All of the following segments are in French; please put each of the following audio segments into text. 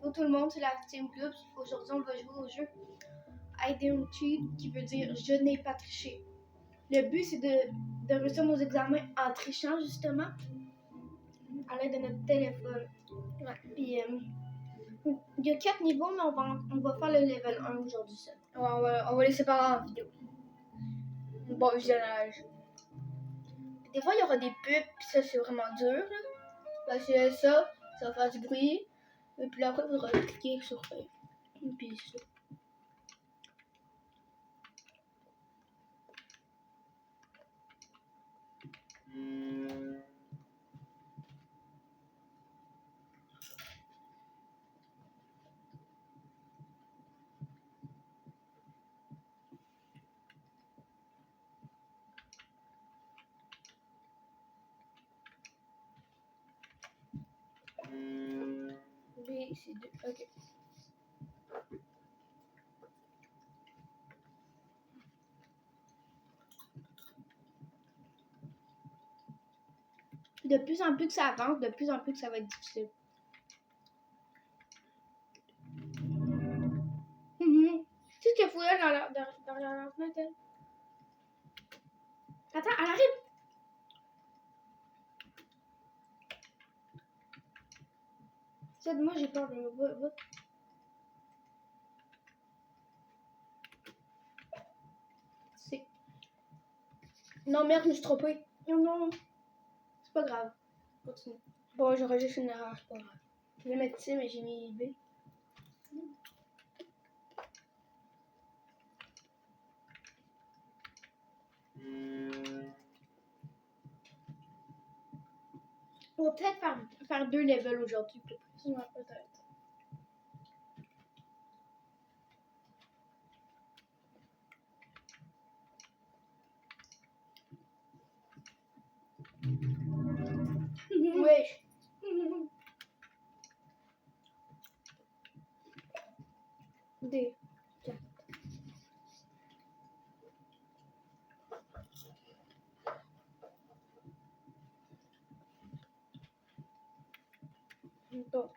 coucou tout le monde, c'est la Team Club. Aujourd'hui, on va jouer au jeu I didn't cheat, qui veut dire je n'ai pas triché. Le but, c'est de réussir nos examens en trichant, justement, à l'aide de notre téléphone. Ouais. Puis, il y a 4 niveaux, mais on va faire le level 1 aujourd'hui seul. Ouais, on va les séparer en vidéo. Bon visionnage. Des fois, il y aura des pubs, puis ça, c'est vraiment dur. Là. Parce que ça va faire du bruit. Et puis après, il faudra cliquer sur puis ça. B, c'est 2. Ok. De plus en plus que ça avance, de plus en plus que ça va être difficile. Tu sais ce qu'il faut là dans la fenêtre? Elle? Attends, elle arrive! Moi j'ai peur de va. C'est... Non, merde, je me suis trompée. Non, c'est pas grave. Continue. Bon, j'aurais juste une erreur, c'est pas grave. Je voulais mettre C, mais j'ai mis B. On va peut-être faire 2 levels aujourd'hui, plus précis. Ouais, peut-être. Wesh. D. Bon,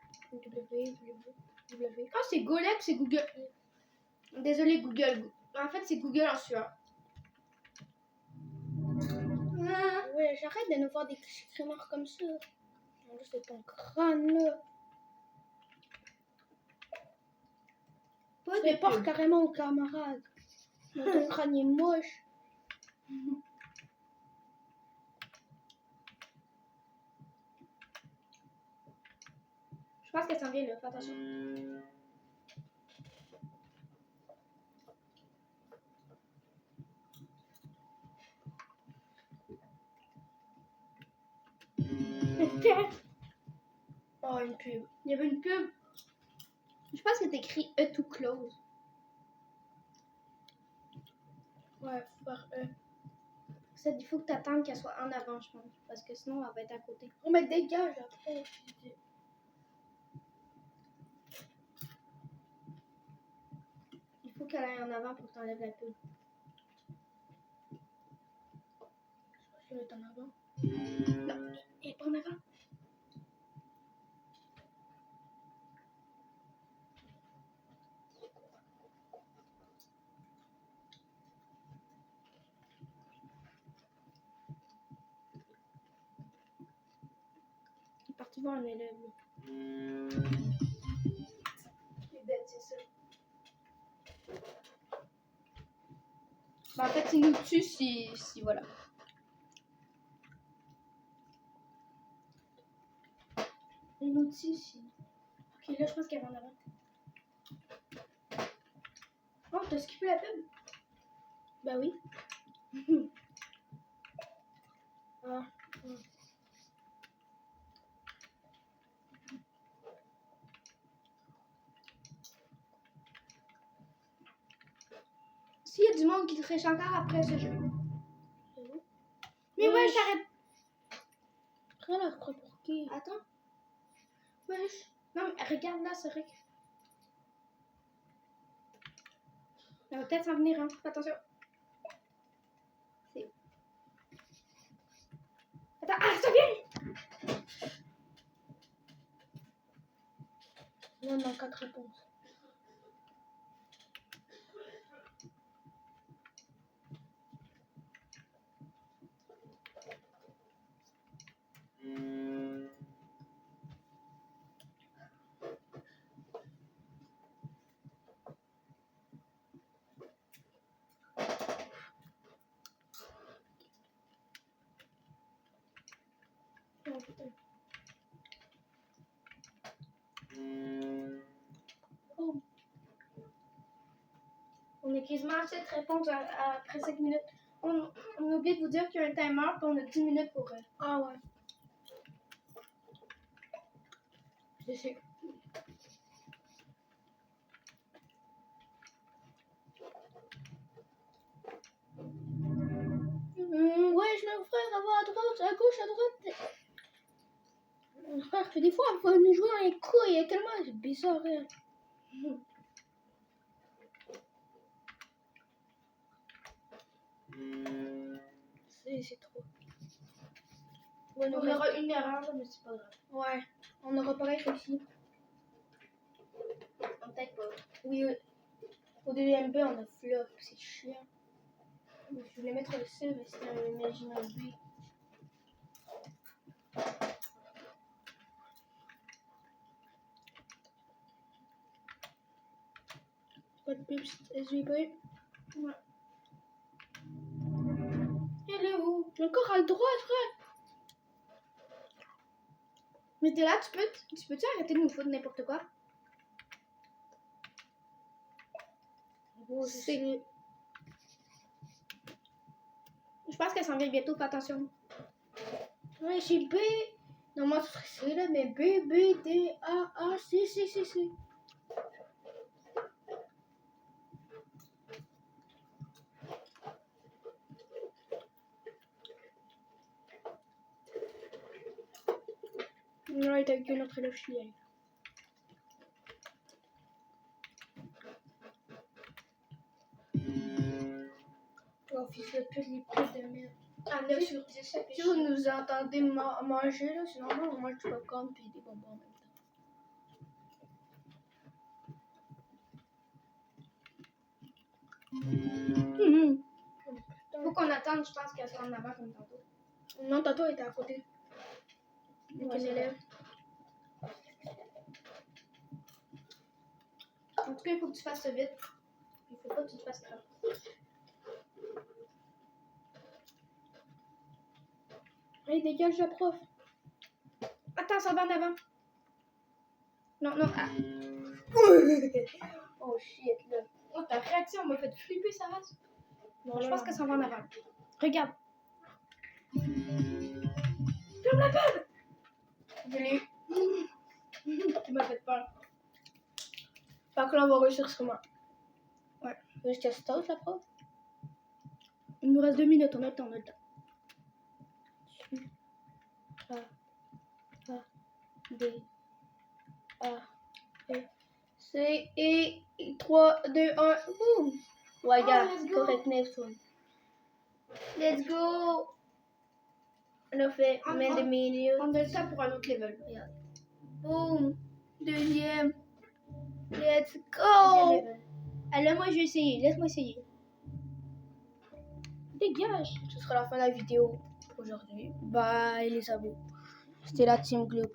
W. Ah, c'est Golem, c'est Google. Désolé, Google. En fait, c'est Google en sueur. Ouais, j'arrête de nous voir des crémeurs comme ça. Non, là, c'est ton crâne, là. Pas Tu de pars pub. carrément aux camarades. Ton crâne est moche. Je pense qu'elle s'en vient là, fais attention. Oh, une pub. Il y avait une pub. Je pense que c'est écrit E to close. Ouais, faut faire E. Il faut que tu attendes qu'elle soit en avant, je pense. Parce que sinon, elle va être à côté. On met dégage après. Il faut qu'elle aille en avant pour que tu enlèves la pub. Je vais être en avant. Non, elle est pas en avant. Elle est partie voir un élève. C'est bête, c'est ça. En fait, il nous tue si voilà. Il nous tue si. Ok, là, je pense qu'elle va en avant. Oh, t'as skippé la pub? Bah oui. Ah. S'il y a du monde qui triche encore après ce jeu. Mais ouais, j'arrête. Prends la croix pour qui? Attends. Wesh. Non, mais regarde là, c'est vrai que. Elle va peut-être s'en venir, hein. Fais attention. C'est. Attends, ah, ça vient! Non, non, 4 réponses. Oh, putain. Oh. On est quasiment à cette réponse après 5 minutes. On oublie de vous dire qu'il y a un timer, puis on a 10 minutes pour... Ah ouais. Je sais. Ouais, je mon frère, va à droite, à gauche, à droite. Mon frère, des fois, il faut nous jouer dans les couilles, il y a tellement, c'est bizarre. Hein. C'est trop. Ouais, On aura une erreur, mais c'est pas grave. Ouais, on aura pareil réussi. Peut-être pas. Oui, au deuxième B, on a flop, c'est chiant. Je voulais mettre le C, mais c'était un imaginal B. Pas de pub, c'est SVP. Ouais. Elle est où? Encore à droite, frère. Mais t'es là, tu peux-tu arrêter de nous foutre n'importe quoi? Oh, C'est... Je pense qu'elle s'en vient bientôt, fais attention. Ouais, j'ai B. Normalement, ce serait C là, mais B, B, D, A, A, C, C, C, C. Non, il est avec notre élève chilienne. Oh, fils de pute, les putes de merde. À 9 sur 10, ça fait Si vous nous entendez manger, là, c'est normal, on mange du popcorn et des bonbons en même temps. Faut qu'on attende, je pense qu'elle sera en avant comme tantôt. Non, tantôt, elle était à côté. Avec Ouais, un c'est élève. En tout cas, il faut que tu fasses ça vite. Il faut pas que tu te fasses trop. Allez, dégage le prof. Attends, ça va en avant. Non, non. Ah. Oh shit, là. Oh, ta réaction m'a fait flipper, ça va. Non, Je là, pense là. que ça va en avant. Regarde. Ferme la pub! Je l'ai eu. Tu m'as fait peur. Par contre, là, on va réussir sûrement. Ouais. Jusqu'à ce temps, la prof. Il nous reste 2 minutes, on a le temps, on a le temps. A, D, A, E, C, et 3, 2, 1, boum! Ouais, gars, let's go. correct, next one. Let's go! On a fait On- main de minutes. On a le temps pour un autre level. Boum! Deuxième. Let's Deuxième go! level. Alors, moi, je vais essayer. Laisse-moi essayer. Dégage. Ce sera la fin de la vidéo aujourd'hui. Bye les abos. C'était la Team Gloop.